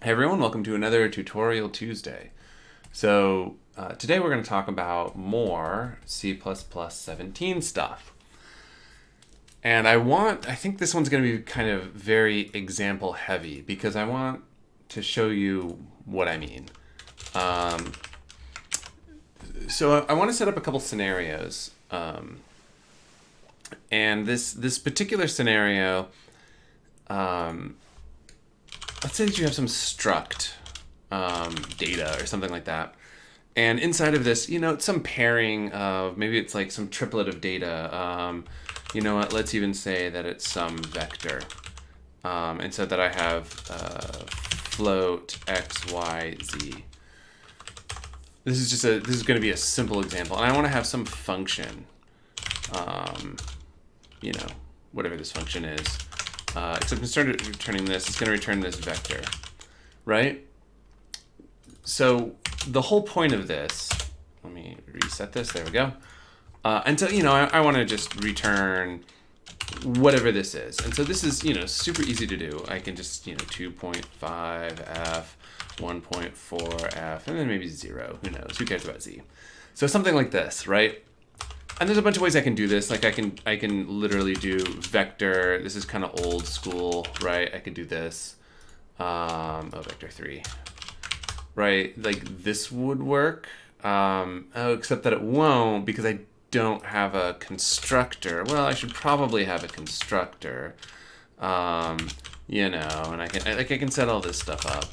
Hey everyone, welcome to another Tutorial Tuesday. So today we're going to talk about more C++ 17 stuff. And I think this one's going to be kind of very example heavy because I want to show you what I mean. So I want to set up a couple scenarios. And this particular scenario, let's say that you have some struct data or something like that. And inside of this, it's some pairing of, maybe it's like some triplet of data. You know what, let's even say that it's some vector. And so that I have float x, y, z. This is going to be a simple example. And I want to have some function, whatever this function is. Except instead of returning this, it's going to return this vector, right? So the whole point of this, let me reset this, there we go. And so, I want to just return whatever this is. And so this is, super easy to do. I can just, 2.5f, 1.4f, and then maybe 0. Who knows? Who cares about z? So something like this, right? And there's a bunch of ways I can do this. Like I can literally do vector. This is kind of old school, right? I could do this. Vector 3, right? Like this would work. Except that it won't because I don't have a constructor. Well, I should probably have a constructor. And I can set all this stuff up.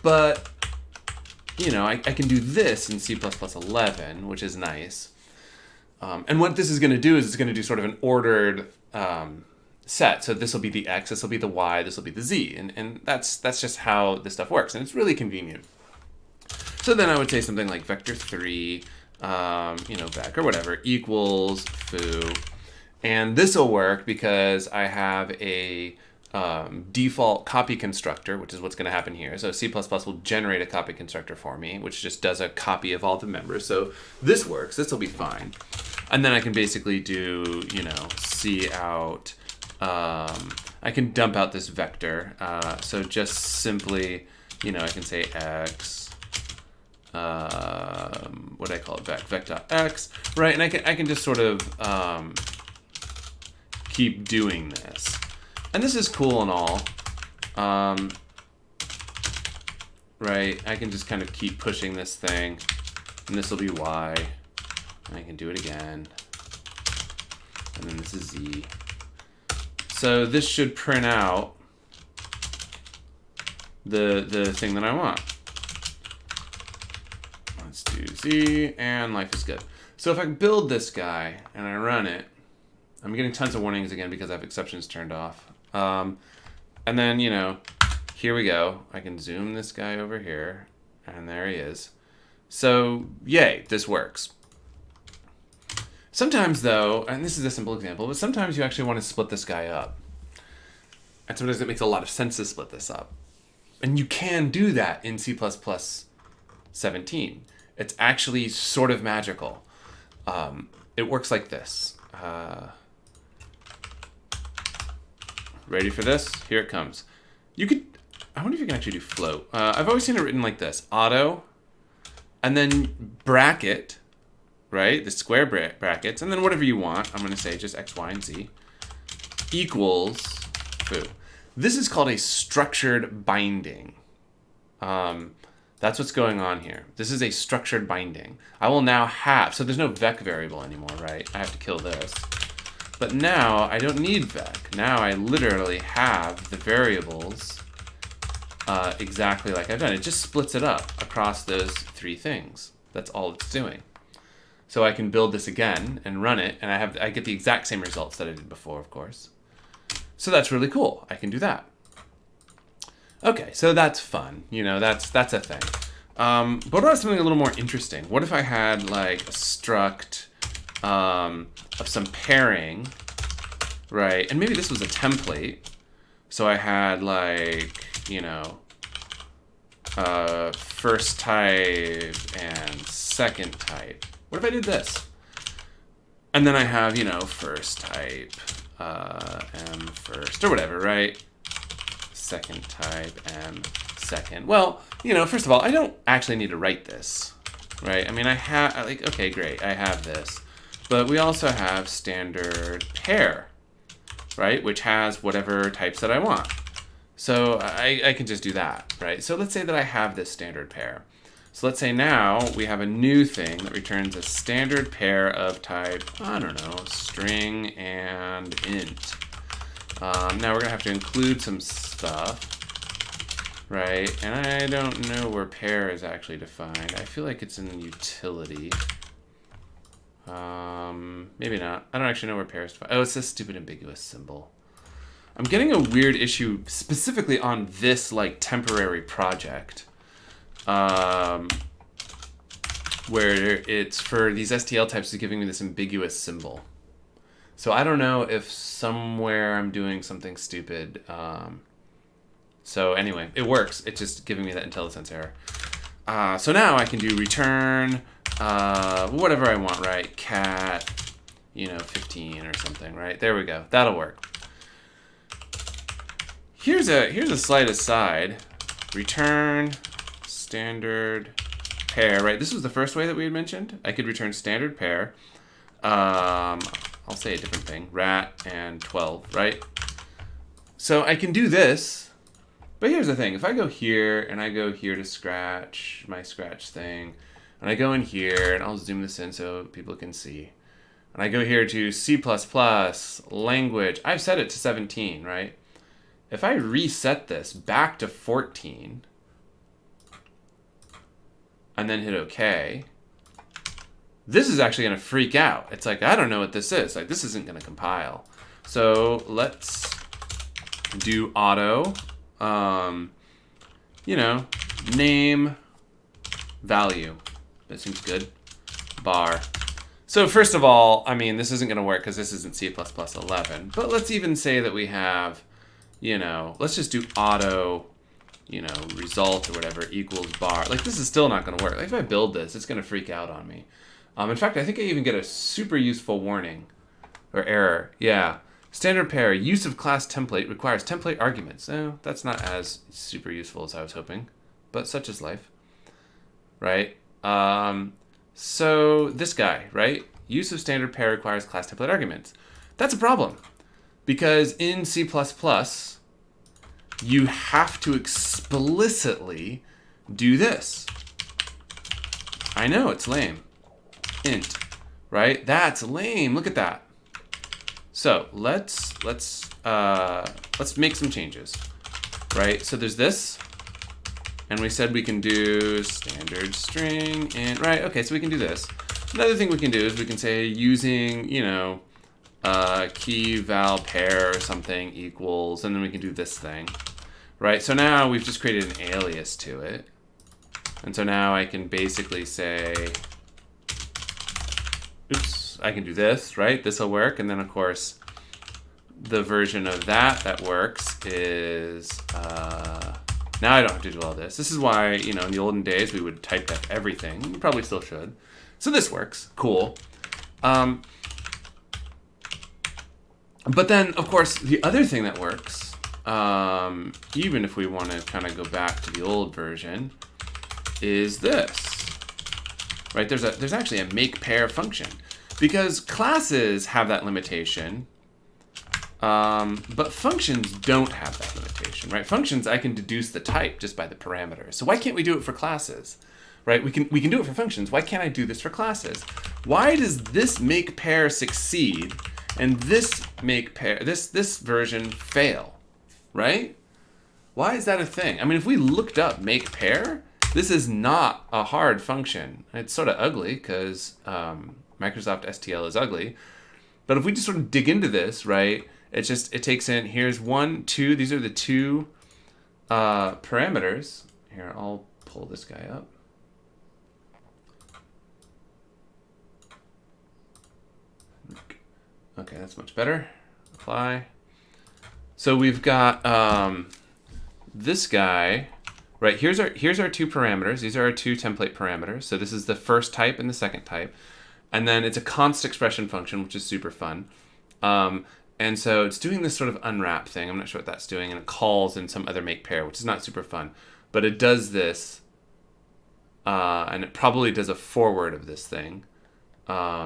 But I can do this in C++ 11, which is nice. And what this is going to do is it's going to do sort of an ordered set. So this will be the x, this will be the y, this will be the z. And that's just how this stuff works. And it's really convenient. So then I would say something like vector 3, vec or whatever, equals foo. And this will work because I have a default copy constructor, which is what's going to happen here. So C++ will generate a copy constructor for me, which just does a copy of all the members. So this works. This will be fine. And then I can basically do, C out. I can dump out this vector. So just simply, I can say x. What do I call it? Vec.x, right? And I can just sort of keep doing this. And this is cool and all, right? I can just kind of keep pushing this thing, and this will be y. And I can do it again, and then this is z. So this should print out the thing that I want. Let's do z, and life is good. So if I build this guy and I run it, I'm getting tons of warnings again because I have exceptions turned off. And then, here we go. I can zoom this guy over here, and there he is. So, yay, this works. Sometimes, though, and this is a simple example, but sometimes you actually want to split this guy up. And sometimes it makes a lot of sense to split this up. And you can do that in C++ 17. It's actually sort of magical. It works like this. Ready for this? Here it comes. I wonder if you can actually do float. I've always seen it written like this. Auto, and then bracket, right? The square brackets, and then whatever you want. I'm going to say just x, y, and z equals foo. This is called a structured binding. That's what's going on here. This is a structured binding. I will now have, so there's no vec variable anymore, right? I have to kill this. But now I don't need vec. Now I literally have the variables exactly like I've done. It just splits it up across those three things. That's all it's doing. So I can build this again and run it, and I get the exact same results that I did before, of course. So that's really cool. I can do that. Okay, so that's fun. That's a thing. But what about something a little more interesting? What if I had like a struct of some pairing, right? And maybe this was a template. So I had like, first type and second type. What if I did this? And then I have, first type, m first, or whatever, right? second type M second. Well, first of all, I don't actually need to write this, right? I mean, I have, okay, great, I have this. But we also have standard pair, right? Which has whatever types that I want. So I can just do that, right? So let's say that I have this standard pair. So let's say now we have a new thing that returns a standard pair of type, I don't know, string and int. Now we're gonna have to include some stuff, right? And I don't know where pair is actually defined. I feel like it's in utility. Maybe not. I don't actually know where pair is defined. Oh, it's this stupid ambiguous symbol. I'm getting a weird issue specifically on this temporary project, where it's for these STL types is giving me this ambiguous symbol. So I don't know if somewhere I'm doing something stupid. So anyway, it works. It's just giving me that IntelliSense error. So now I can do return whatever I want, right? Cat, 15 or something, right? There we go. That'll work. Here's a slight aside. Return standard pair, right? This was the first way that we had mentioned. I could return standard pair. I'll say a different thing. Rat and 12, right? So I can do this, but here's the thing. If I go here and I go here to scratch my scratch thing, and I go in here and I'll zoom this in so people can see. And I go here to C++ language. I've set it to 17, right? If I reset this back to 14 and then hit OK, this is actually going to freak out. It's like, I don't know what this is. This isn't going to compile. So let's do auto, name value. That seems good. Bar. So first of all, I mean, this isn't going to work because this isn't C++ 11. But let's even say that we have, let's just do auto, result or whatever equals bar. This is still not going to work. If I build this, it's going to freak out on me. In fact, I think I even get a super useful warning or error. Yeah. Standard pair, use of class template requires template arguments. Oh, that's not as super useful as I was hoping, but such is life, right? So this guy, right? Use of standard pair requires class template arguments. That's a problem because in C++, you have to explicitly do this. I know it's lame. Int, right? That's lame. Look at that. So let's make some changes, right? So there's this, and we said we can do standard string and right. Okay, so we can do this. Another thing we can do is we can say using key val pair or something equals, and then we can do this thing, right? So now we've just created an alias to it, and so now I can basically say, oops. I can do this, right? This will work. And then, of course, the version of that works is... now I don't have to do all this. This is why, in the olden days, we would type def everything. We probably still should. So this works. Cool. But then, of course, the other thing that works, even if we want to kind of go back to the old version, is this. Right? There's actually a make pair function. Because classes have that limitation, but functions don't have that limitation, right? Functions, I can deduce the type just by the parameters. So why can't we do it for classes, right? We can do it for functions. Why can't I do this for classes? Why does this make pair succeed and this make pair, this version fail, right? Why is that a thing? I mean, if we looked up make pair, this is not a hard function. It's sort of ugly because Microsoft STL is ugly. But if we just sort of dig into this, right, it takes in, here's 1, 2, these are the two parameters. Here, I'll pull this guy up. Okay, that's much better. Apply. So we've got this guy, right? Here's our two parameters. These are our two template parameters. So this is the first type and the second type. And then it's a const expression function, which is super fun. And so it's doing this sort of unwrap thing. I'm not sure what that's doing. And it calls in some other make pair, which is not super fun. But it does this. And it probably does a forward of this thing. Right.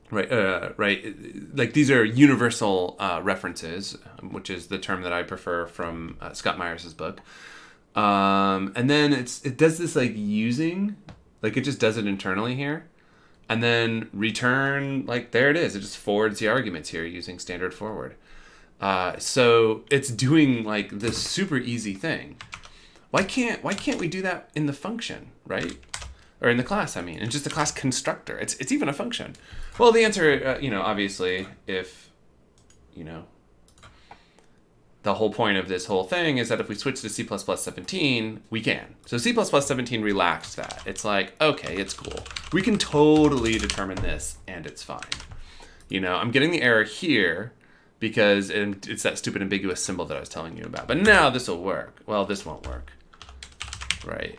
Like these are universal references, which is the term that I prefer from Scott Myers's book. And then it does this like using, like it just does it internally here. And then return, like, there it is. It just forwards the arguments here using standard forward. So it's doing, like, this super easy thing. Why can't we do that in the function, right? Or in the class, I mean. In just the class constructor. It's even a function. Well, the answer, obviously, if, the whole point of this whole thing is that if we switch to C++ 17, we can. So C++ 17 relaxed that. It's like, okay, it's cool. We can totally determine this, and it's fine. I'm getting the error here because it's that stupid ambiguous symbol that I was telling you about. But now this will work. Well, this won't work, right?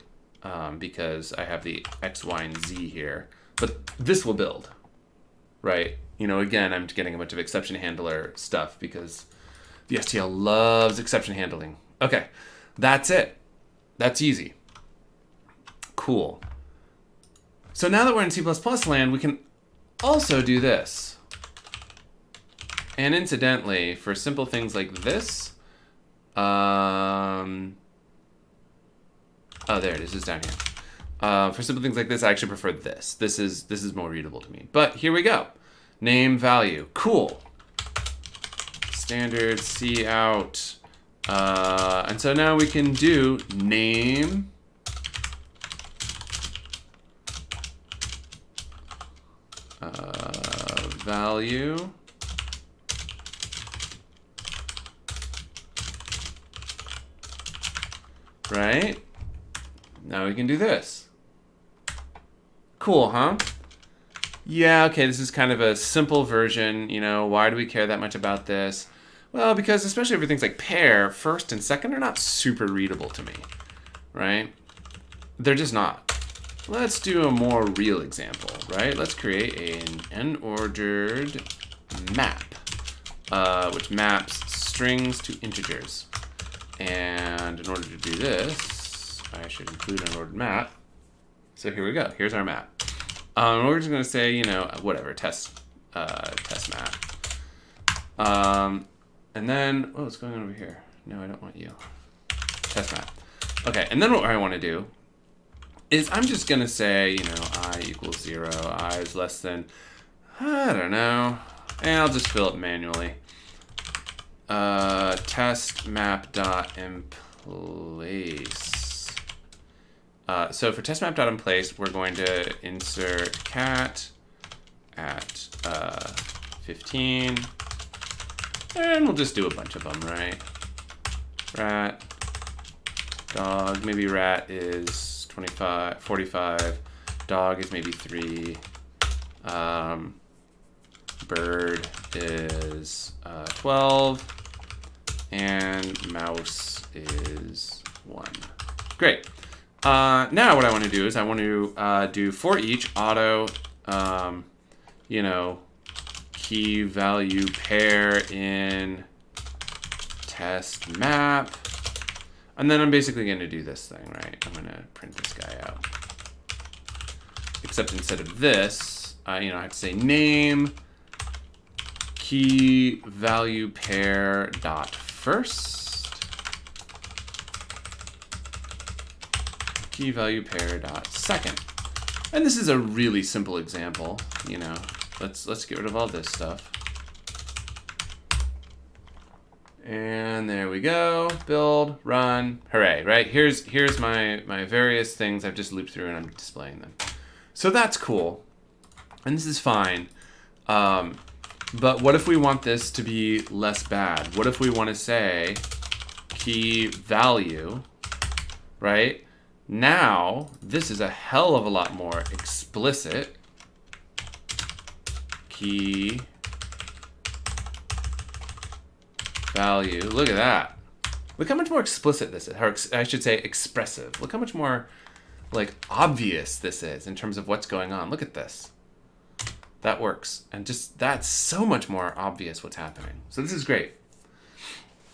Because I have the X, Y, and Z here. But this will build, right? Again, I'm getting a bunch of exception handler stuff because the STL loves exception handling. Okay, that's it. That's easy. Cool. So now that we're in C++ land, we can also do this. And incidentally, for simple things like this, oh, there it is. It's down here. For simple things like this, I actually prefer this. This is more readable to me. But here we go. Name value. Cool. Standard cout. And so now we can do name value right? Now we can do this. Cool, huh? Yeah, okay, this is kind of a simple version. Why do we care that much about this? Well, because especially for things like pair, first and second are not super readable to me, right? They're just not. Let's do a more real example, right? Let's create an n-ordered map, which maps strings to integers. And in order to do this, I should include an ordered map. So here we go. Here's our map. We're just going to say, whatever, test map. And then, what's going on over here? No, I don't want you. Test map. Okay, and then what I want to do is I'm just going to say, I equals 0, I is less than, I don't know, and I'll just fill it manually. Test map dot in place. So for test map dot in place, we're going to insert cat at 15, and we'll just do a bunch of them, right? Rat, dog, maybe rat is 25, 45, dog is maybe 3, bird is 12, and mouse is 1. Great. Now what I want to do is I want to do for each auto, key value pair in test map. And then I'm basically going to do this thing, right? I'm going to print this guy out. Except instead of this, I have to say name key value pair dot first, key value pair dot second. And this is a really simple example, Let's get rid of all this stuff. And there we go. Build, run, hooray, right? Here's my various things I've just looped through and I'm displaying them. So that's cool. And this is fine. But what if we want this to be less bad? What if we want to say key value, right? Now, this is a hell of a lot more explicit. Key value. Look at that. Look how much more explicit this is. Or I should say expressive. Look how much more obvious this is in terms of what's going on. Look at this. That works. And just that's so much more obvious what's happening. So this is great.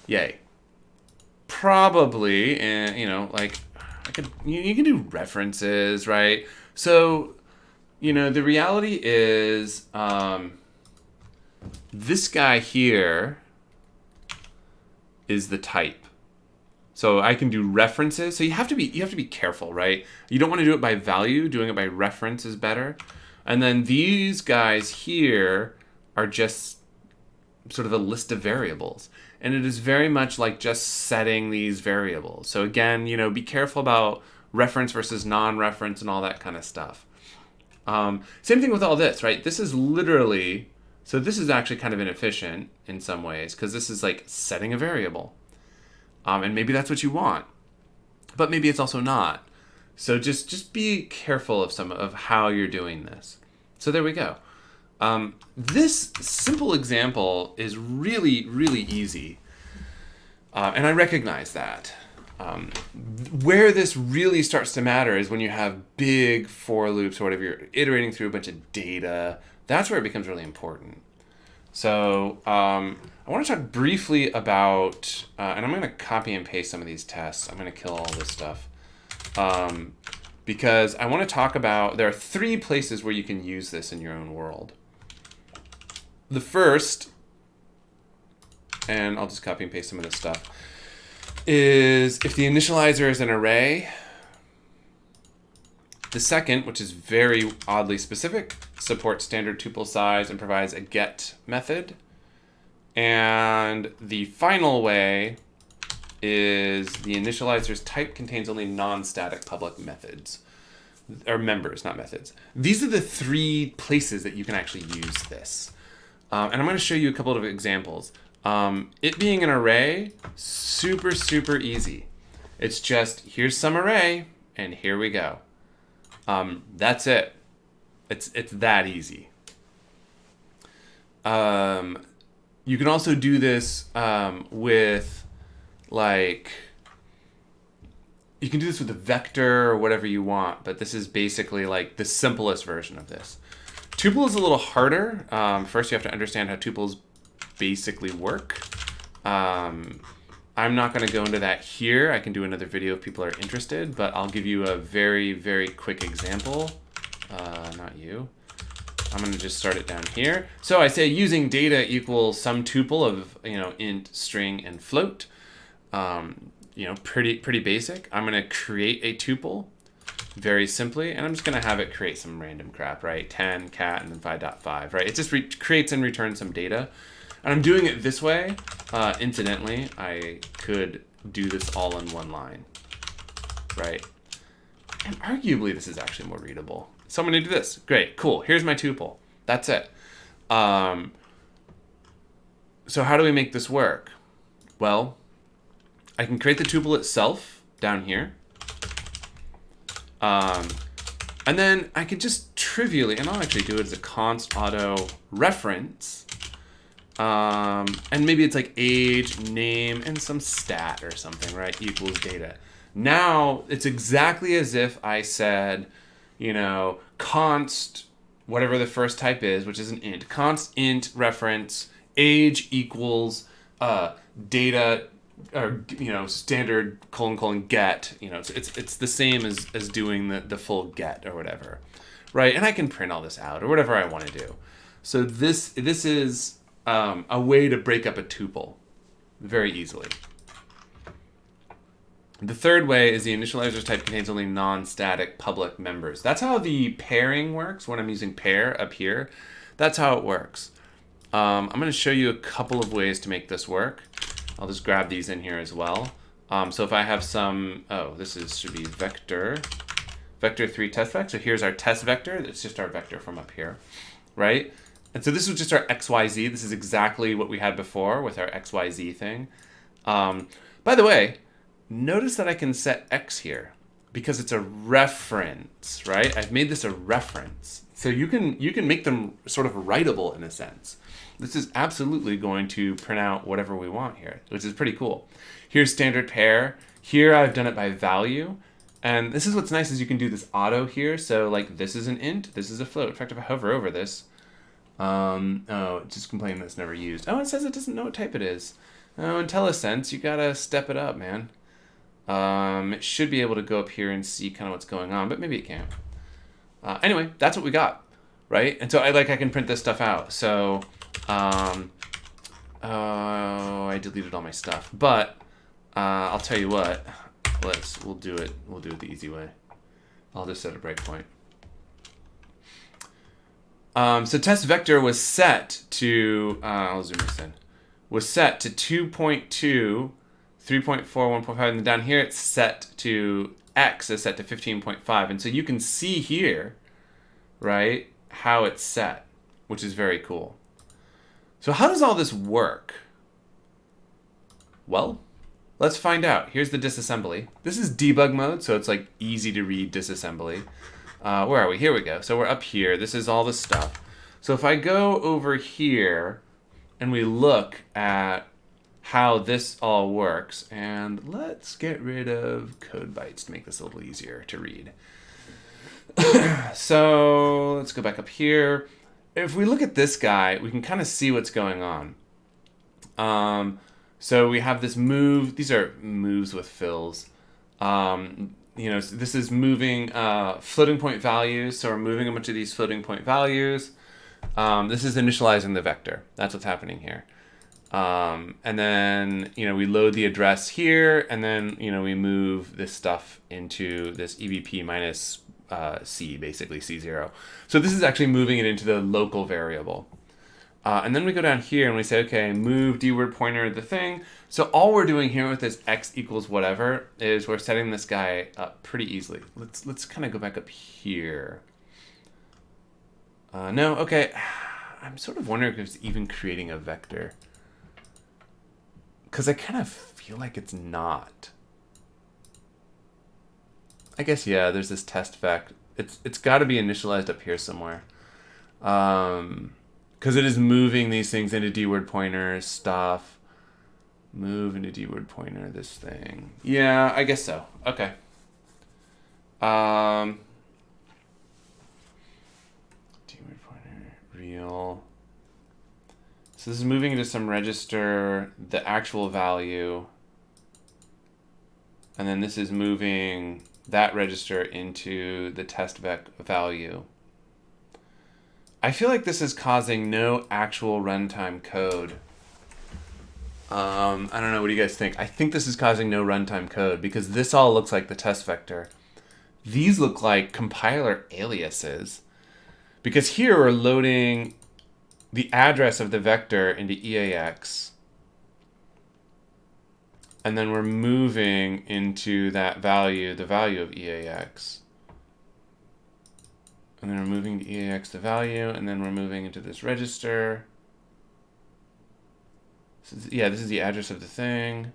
Yay. Probably, you know, like you can do references, right? So, you know, the reality is this guy here is the type. So I can do references. So you have to be careful, right? You don't want to do it by value. Doing it by reference is better. And then these guys here are just sort of a list of variables. And it is very much like just setting these variables. So again, you know, be careful about reference versus non-reference and all that kind of stuff. Same thing with all this, right? This is literally, so this is actually kind of inefficient in some ways because this is like setting a variable. And maybe that's what you want, but maybe it's also not. So just be careful of how you're doing this. So there we go. This simple example is really, really easy. And I recognize that. Where this really starts to matter is when you have big for loops or whatever, you're iterating through a bunch of data. That's where it becomes really important. So I want to talk briefly about, and I'm going to copy and paste some of these tests. I'm going to kill all this stuff. Because I want to talk about, there are 3 places where you can use this in your own world. The first, and I'll just copy and paste some of this stuff, is if the initializer is an array. The second, which is very oddly specific, supports standard tuple size and provides a get method. And the final way is the initializer's type contains only non-static public methods, or members, not methods. These are the 3 places that you can actually use this. And I'm going to show you a couple of examples. It being an array, super, super easy. It's just, here's some array, and here we go. That's it. It's that easy. You can also do this with, like, you can do this with a vector or whatever you want, but this is basically like the simplest version of this. Tuple is a little harder. First, you have to understand how tuples basically work. I'm not going to go into that here. I can do another video if people are interested, but I'll give you a very, very quick example. Not you. I'm going to just start it down here. So I say using data equals some tuple of, you know, int, string, and float. You know, pretty basic. I'm going to create a tuple very simply, and I'm just going to have it create some random crap, right? 10, cat, and then 5.5, right? It just creates and returns some data. And I'm doing it this way. Incidentally, I could do this all in one line, right? And arguably, this is actually more readable. So I'm going to do this. Great, cool. Here's my tuple. That's it. So how do we make this work? Well, I can create the tuple itself down here. And then I could just trivially, and I'll actually do it as a const auto reference. And maybe it's like age, name, and some stat or something, right? Equals data. Now it's exactly as if I said, you know, const, whatever the first type is, which is an int, const int reference age equals data, or, you know, standard : get, you know, it's the same as doing the full get or whatever, right? And I can print all this out or whatever I want to do. So this is a way to break up a tuple very easily. The third way is the initializer's type contains only non-static public members. That's how the pairing works when I'm using pair up here. That's how it works. I'm going to show you a couple of ways to make this work. I'll just grab these in here as well. So if I have some, should be vector 3 test vector. So here's our test vector. It's just our vector from up here, right? And so this was just our XYZ. This is exactly what we had before with our XYZ thing. By the way, notice that I can set X here because it's a reference, right? I've made this a reference. So you can make them sort of writable in a sense. This is absolutely going to print out whatever we want here, which is pretty cool. Here's standard pair. Here I've done it by value. And this is what's nice is you can do this auto here. So like this is an int, this is a float. In fact, if I hover over this, Oh, just complaining that's never used. Oh, it says it doesn't know what type it is. Oh, IntelliSense, you gotta step it up, man. It should be able to go up here and see kind of what's going on, but maybe it can't. Anyway, that's what we got, right? And so I can print this stuff out. So, oh, I deleted all my stuff, but I'll tell you what. We'll do it the easy way. I'll just set a breakpoint. So test vector was set to, I'll zoom this in, was set to 2.2, 3.4, 1.5, and then down here it's set to, X is set to 15.5. And so you can see here, right, how it's set, which is very cool. So how does all this work? Well, let's find out. Here's the disassembly. This is debug mode, so it's like easy to read disassembly. Where are we? Here we go. So we're up here. This is all the stuff. So if I go over here and we look at how this all works, and let's get rid of code bytes to make this a little easier to read. So let's go back up here. If we look at this guy, we can kind of see what's going on. So we have this move. These are moves with fills. You know, so this is moving floating point values. So we're moving a bunch of these floating point values. This is initializing the vector. That's what's happening here. And then, you know, we load the address here, and then, you know, we move this stuff into this EBP minus C, basically C0. So this is actually moving it into the local variable. And then we go down here and we say, okay, move dword pointer the thing. So all we're doing here with this x equals whatever is we're setting this guy up pretty easily. Let's kind of go back up here. No, okay. I'm sort of wondering if it's even creating a vector. Because I kind of feel like it's not. I guess, yeah, there's this test vec. It's got to be initialized up here somewhere. Because it is moving these things into dword pointer stuff. Move into dword pointer this thing. Yeah, I guess so. Okay. Dword pointer, real. So this is moving into some register, the actual value. And then this is moving that register into the test vec value. I feel like this is causing no actual runtime code. I don't know, what do you guys think? I think this is causing no runtime code because this all looks like the test vector. These look like compiler aliases. Because here we're loading the address of the vector into EAX. And then we're moving into that value, the value of EAX. And then we're moving to EAX the value, and then we're moving into this register. Yeah, this is the address of the thing.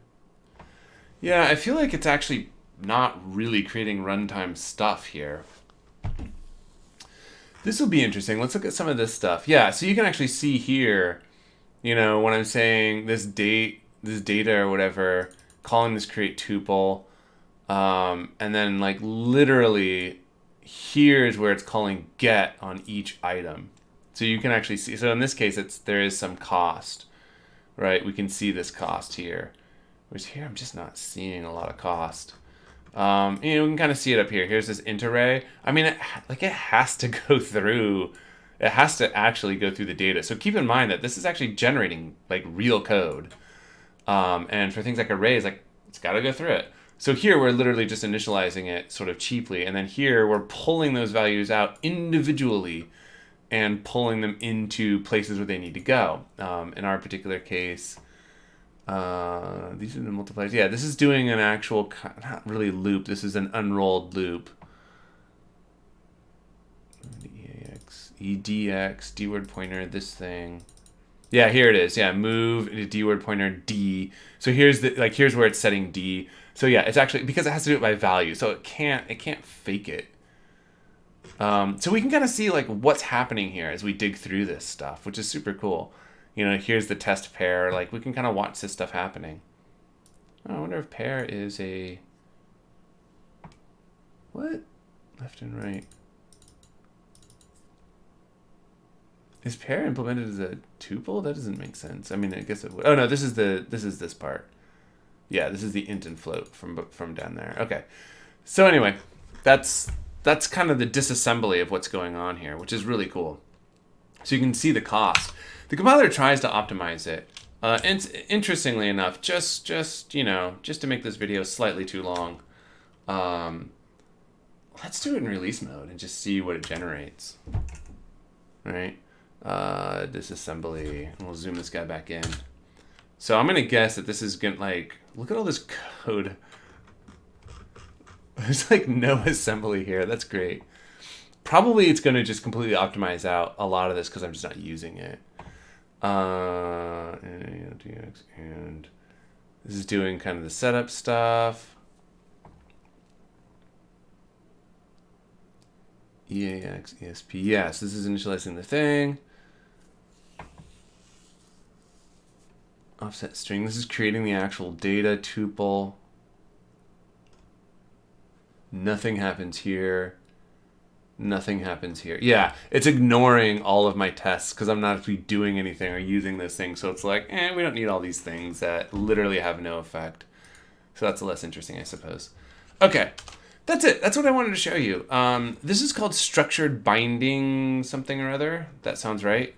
Yeah, I feel like it's actually not really creating runtime stuff here. This will be interesting. Let's look at some of this stuff. Yeah, so you can actually see here, you know, when I'm saying this data or whatever, calling this create tuple, and then like literally here's where it's calling get on each item. So you can actually see, so in this case, there is some cost, right? We can see this cost here. Whereas here, I'm just not seeing a lot of cost. You know, we can kind of see it up here. Here's this int array. I mean, it has to go through, it has to actually go through the data. So keep in mind that this is actually generating like real code. And for things like arrays, like it's got to go through it. So here we're literally just initializing it sort of cheaply. And then here we're pulling those values out individually and pulling them into places where they need to go. In our particular case, these are the multipliers. Yeah, this is doing an actual, not really loop. This is an unrolled loop. EAX, EDX, dword pointer, this thing. Yeah, here it is. Yeah, move into dword pointer D. So here's here's where it's setting D. So yeah, it's actually because it has to do it by value. So it can't fake it. So we can kind of see like what's happening here as we dig through this stuff, which is super cool. You know, here's the test pair. Like we can kind of watch this stuff happening. Oh, I wonder if pair is a what? Left and right. Is pair implemented as a tuple? That doesn't make sense. I mean, I guess it would. Oh no, this is this part. Yeah, this is the int and float from down there. Okay. So anyway, that's kind of the disassembly of what's going on here, which is really cool. So you can see the cost. The compiler tries to optimize it. And interestingly enough, just to make this video slightly too long, let's do it in release mode and just see what it generates. All right. Disassembly. And we'll zoom this guy back in. So I'm gonna guess that this is gonna, like, look at all this code. There's like no assembly here. That's great. Probably it's gonna just completely optimize out a lot of this because I'm just not using it. And this is doing kind of the setup stuff. EAX, ESP. Yes, this is initializing the thing. Offset string. This is creating the actual data tuple. Nothing happens here. Nothing happens here. Yeah, it's ignoring all of my tests because I'm not actually doing anything or using this thing. So it's like, we don't need all these things that literally have no effect. So that's less interesting, I suppose. Okay, that's it. That's what I wanted to show you. This is called structured binding something or other. That sounds right.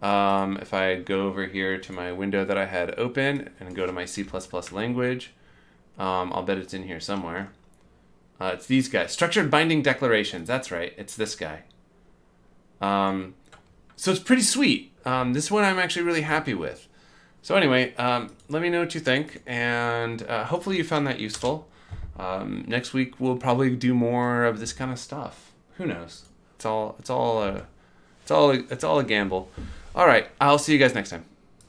If I go over here to my window that I had open and go to my C++ language, I'll bet it's in here somewhere. It's these guys. Structured binding declarations. That's right. It's this guy. So it's pretty sweet. This one I'm actually really happy with. So anyway, let me know what you think, and hopefully you found that useful. Next week we'll probably do more of this kind of stuff. Who knows? It's all a gamble. All right. I'll see you guys next time.